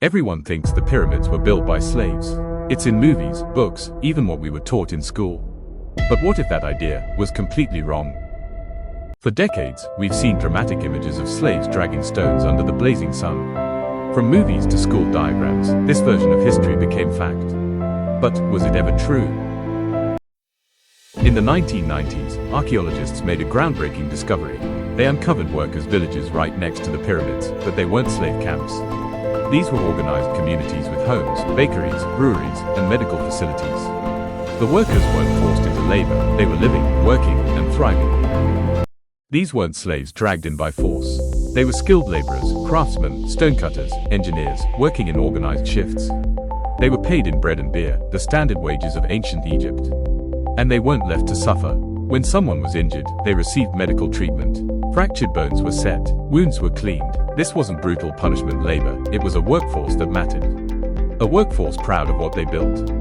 Everyone thinks the pyramids were built by slaves. It's in movies, books, even what we were taught in school. But what if that idea was completely wrong? For decades, we've seen dramatic images of slaves dragging stones under the blazing sun. From movies to school diagrams, this version of history became fact. But was it ever true? In the 1990s, archaeologists made a groundbreaking discovery. They uncovered workers' villages right next to the pyramids, but they weren't slave camps. These were organized communities with homes, bakeries, breweries, and medical facilities. The workers weren't forced into labor, they were living, working, and thriving. These weren't slaves dragged in by force. They were skilled laborers, craftsmen, stonecutters, engineers, working in organized shifts. They were paid in bread and beer, the standard wages of ancient Egypt. And they weren't left to suffer. When someone was injured, they received medical treatment. Fractured bones were set, wounds were cleaned. This wasn't brutal punishment labor, it was a workforce that mattered. A workforce proud of what they built.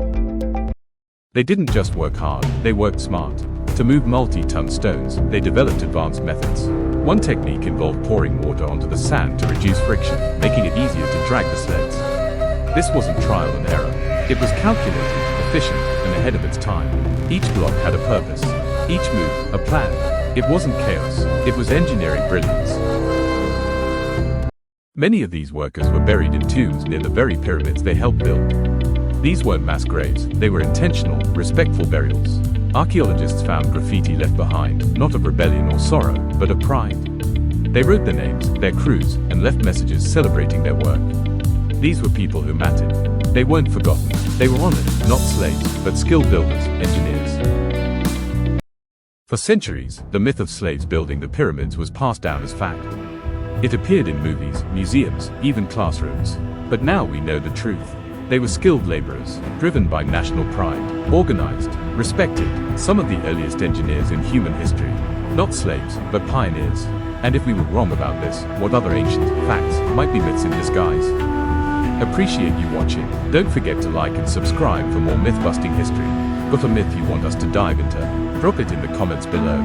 They didn't just work hard, they worked smart. To move multi-ton stones, they developed advanced methods. One technique involved pouring water onto the sand to reduce friction, making it easier to drag the sleds. This wasn't trial and error. It was calculated, efficient, and ahead of its time. Each block had a purpose. Each move, a plan. It wasn't chaos, it was engineering brilliance. Many of these workers were buried in tombs near the very pyramids they helped build. These weren't mass graves, they were intentional, respectful burials. Archaeologists found graffiti left behind, not of rebellion or sorrow, but of pride. They wrote their names, their crews, and left messages celebrating their work. These were people who mattered. They weren't forgotten. They were honored, not slaves, but skilled builders, engineers. For centuries, the myth of slaves building the pyramids was passed down as fact. It appeared in movies, museums, even classrooms. But now we know the truth. They were skilled laborers, driven by national pride, organized, respected, some of the earliest engineers in human history. Not slaves, but pioneers. And if we were wrong about this, what other ancient facts might be myths in disguise? Appreciate you watching. Don't forget to like and subscribe for more myth-busting history. Got a myth you want us to dive into? Drop it in the comments below.